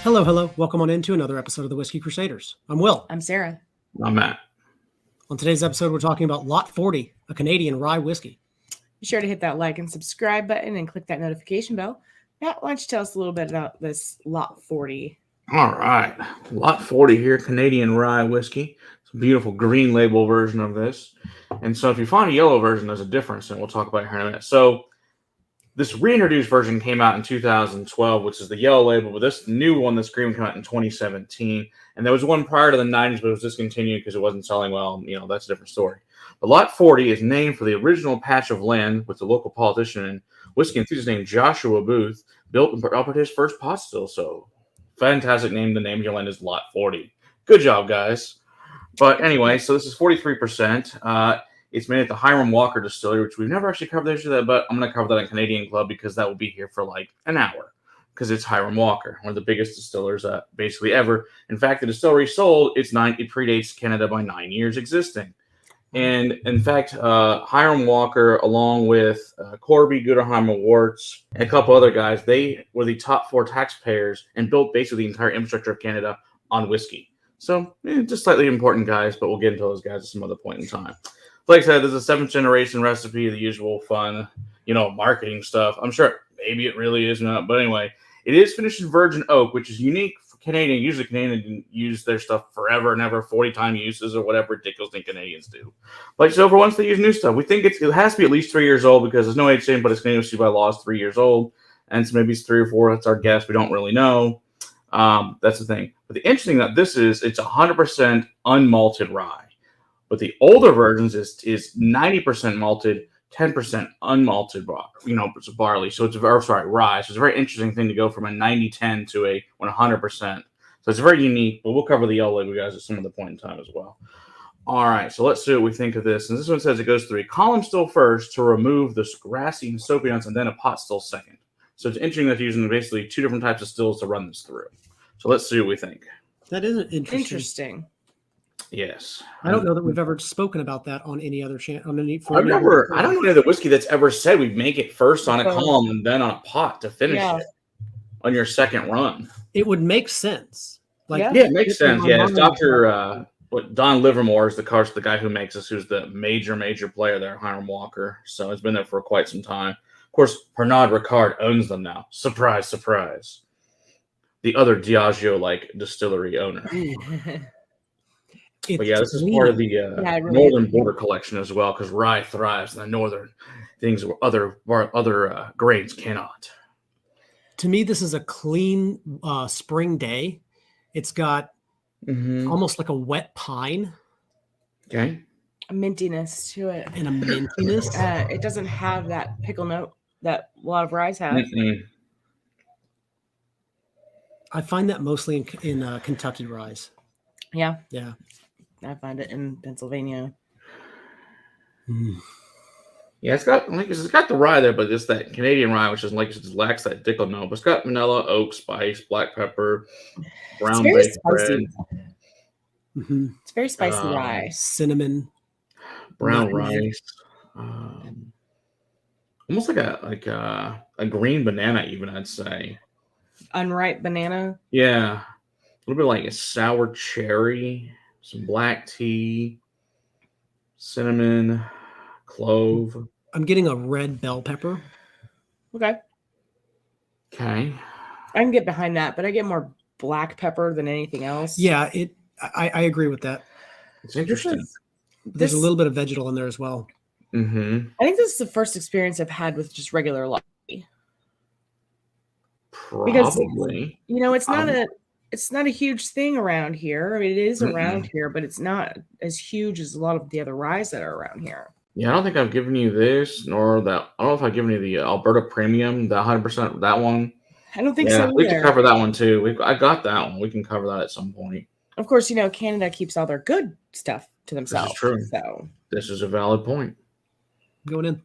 Hello, hello. Welcome on into another episode of the Whiskey Crusaders. I'm Will. I'm Sarah. I'm Matt. On today's episode, we're talking about Lot 40, a Canadian rye whiskey. Be sure to hit that like and subscribe button and click that notification bell. Matt, why don't you tell us a little bit about this Lot 40? All right. Lot 40 here, Canadian Rye Whisky. It's a beautiful green label version of this. And so if you find a yellow version, there's a difference, and we'll talk about it here in a minute. So this reintroduced version came out in 2012, which is the yellow label, but this new one, this green one, came out in 2017. And there was one prior to the 90s, but it was discontinued because it wasn't selling well. You know, that's a different story. But Lot 40 is named for the original patch of land with the local politician and whiskey enthusiast named Joshua Booth built and operated his first pot still. So fantastic name. The name of your land is Lot 40. Good job, guys. But anyway, so this is 43%. It's made at the Hiram Walker Distillery, which we've never actually covered that, but I'm going to cover that in Canadian Club because that will be here for like an hour because it's Hiram Walker, one of the biggest distillers basically ever. In fact, the distillery sold, it predates Canada by 9 years existing. And in fact, Hiram Walker, along with Corby, Gooderham, and Warts, and a couple other guys, they were the top 4 taxpayers and built basically the entire infrastructure of Canada on whiskey. So just slightly important guys, but we'll get into those guys at some other point in time. Like I said, there's a 7th generation recipe, the usual fun, marketing stuff. I'm sure maybe it really is not, but anyway, it is finished in virgin oak, which is unique for Canadian. Usually Canadians use their stuff forever and ever, 40-time uses or whatever ridiculous thing Canadians do. But so for once they use new stuff, we think it has to be at least 3 years old because there's no age saying, but it's Canadian by law is 3 years old. And so maybe it's 3 or 4. That's our guess. We don't really know. That's the thing. But the interesting that this is, it's 100% unmalted rye. But the older versions is 90% malted, 10% unmalted barley. So it's rye. So it's a very interesting thing to go from a 90-10 to a 100%. So it's very unique, but we'll cover the yellow label guys at some other point in time as well. All right, so let's see what we think of this. And this one says it goes through a column still first to remove the grassy and soapy notes, and then a pot still second. So it's interesting that they're using basically 2 different types of stills to run this through. So let's see what we think. That is Interesting. Yes. I don't know that we've ever spoken about that on any other channel. I don't know any other whiskey that's ever said we make it first on a column and then on a pot to finish it on your second run. It would make sense. It makes sense. Yeah, it's Dr. Don Livermore is the guy who makes this, who's the major player there, Hiram Walker. So it's been there for quite some time. Of course, Pernod Ricard owns them now. Surprise, surprise. The other Diageo-like distillery owner. But yeah, this is part of the Northern Border collection as well, because rye thrives in the northern things where other grains cannot. To me, this is a clean spring day. It's got almost like a wet pine. Okay. A mintiness to it. And a mintiness. It doesn't have that pickle note that a lot of ryes have. Mm-mm. I find that mostly in Kentucky ryes. Yeah. Yeah. I find it in Pennsylvania. Yeah, it's got the rye there, but it's that Canadian rye, which is just lacks that pickle note. But it's got vanilla, oak, spice, black pepper, brown baked bread. Mm-hmm. It's very spicy rye. Cinnamon, brown rice, almost like a green banana, even I'd say. Unripe banana. Yeah, a little bit like a sour cherry. Some black tea, cinnamon, clove. I'm getting a red bell pepper. Okay. I can get behind that, but I get more black pepper than anything else. Yeah, I agree with that. It's interesting. There's a little bit of vegetal in there as well. Mm-hmm. I think this is the first experience I've had with just regular latte. Probably. Because, it's not a huge thing around here. I mean, it is around here, but it's not as huge as a lot of the other ryes that are around here. Yeah, I don't think I've given you this, nor that. I don't know if I've given you the Alberta Premium, the 100%, that one. I don't think so either. We can cover that one too. I got that one. We can cover that at some point. Of course, Canada keeps all their good stuff to themselves. This is true. So this is a valid point. Going in.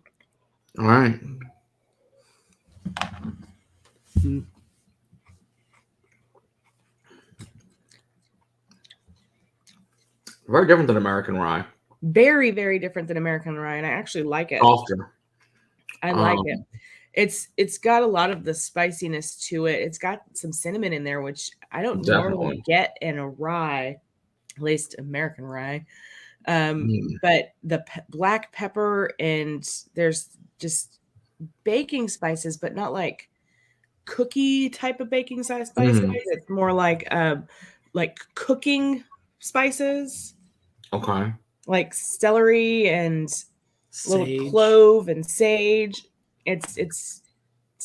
All right. Very different than American rye. Very, very different than American rye, and I actually like it. Softer. I like it. It's got a lot of the spiciness to it. It's got some cinnamon in there, which I don't Definitely. normally get in a rye, at least American rye. Mm. But the black pepper, and there's just baking spices, but not like cookie type of baking spices. It's more like cooking spices, Okay. like celery and little Sage. clove and sage. It's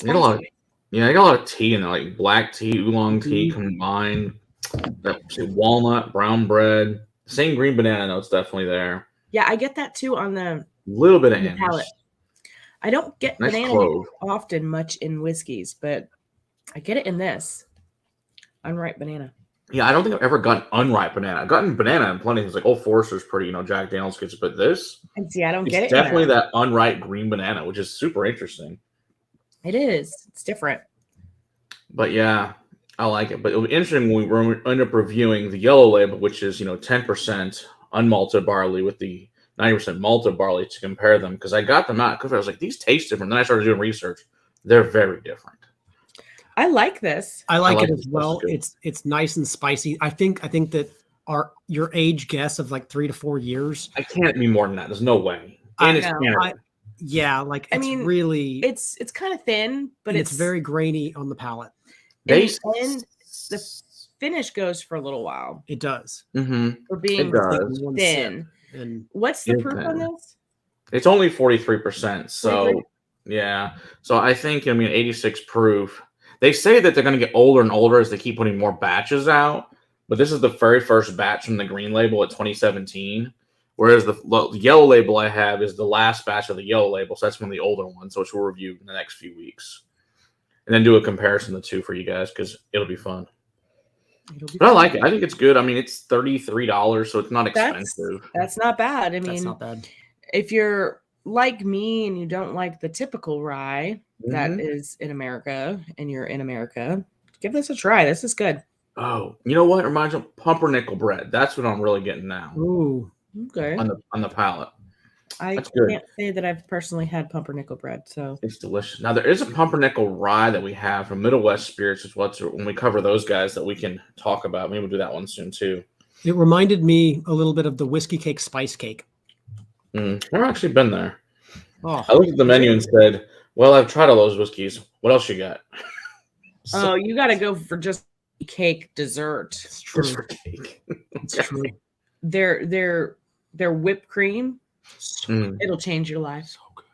I got a lot of, spicy. yeah, I got a lot of tea in there, like black tea, oolong tea combined. Walnut, brown bread, same green banana notes definitely there. Yeah, I get that too on the Little bit of the anise. palate. I don't get Nice banana clove. often much in whiskeys, but I get it in this unripe banana. Yeah, I don't think I've ever gotten unripe banana. I've gotten banana in plenty of things, like Old Forester's pretty, Jack Daniels gets it, but this, And see, I don't it's get it. definitely that unripe green banana, which is super interesting. It is. It's different. But yeah, I like it. But it'll be interesting when we end up reviewing the yellow label, which is 10% unmalted barley with the 90% malted barley to compare them, because I got them out because I was like, these taste different. Then I started doing research. They're very different. I like this. I like it this. as well. This is It's nice and spicy. I think that your age guess of like 3 to 4 years. I can't be more than that. There's no way. And it's Canada. Really It's kind of thin, but it's very grainy on the palate. And the finish goes for a little while. It does. For being It does. thin. And what's the proof on this? It's only 43%. So 43? yeah. So I think 86 proof. They say that they're going to get older and older as they keep putting more batches out. But this is the very first batch from the green label at 2017. Whereas the yellow label I have is the last batch of the yellow label. So that's one of the older ones, which we'll review in the next few weeks. And then do a comparison of the two for you guys, because it'll be fun. But I like it. I think it's good. I mean, it's $33, so it's not expensive. That's not bad. I mean, that's not bad. If you're like me and you don't like the typical rye that is in America, and you're in America, give this a try. This is good. Oh, you know what? It reminds me of pumpernickel bread. That's what I'm really getting now. Ooh. Okay. On the palate. I That's good. can't say that I've personally had pumpernickel bread, so It's delicious. Now there is a pumpernickel rye that we have from Middle West Spirits, when we cover those guys that we can talk about. Maybe we'll do that one soon too. It reminded me a little bit of the whiskey cake spice cake. I've actually been there. Oh, I looked at the menu and said, "Well, I've tried all those whiskeys. What else you got?" oh, you got to go for just cake dessert. it's true. Just for cake. It's true. Their whipped cream, it'll change your life. So good.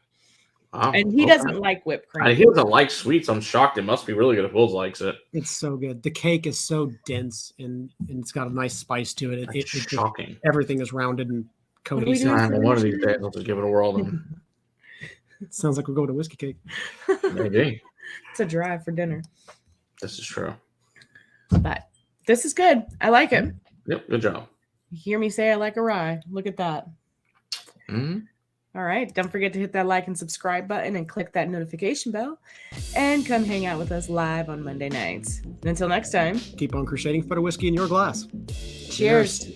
Wow, And he doesn't like whipped cream. He doesn't like sweets. I'm shocked. It must be really good if Wills likes it. It's so good. The cake is so dense and it's got a nice spice to it. It's shocking. Everything is rounded and What are we cohesive. doing? One of these days, I'll just give it a whirl. It sounds like we're going to whiskey cake. Maybe. It's a drive for dinner. This is true. But this is good. I like it. Yep. Good job. You hear me say I like a rye. Look at that. All right. Don't forget to hit that like and subscribe button and click that notification bell. And come hang out with us live on Monday nights. And until next time, Keep on crusading for the whiskey in your glass. cheers.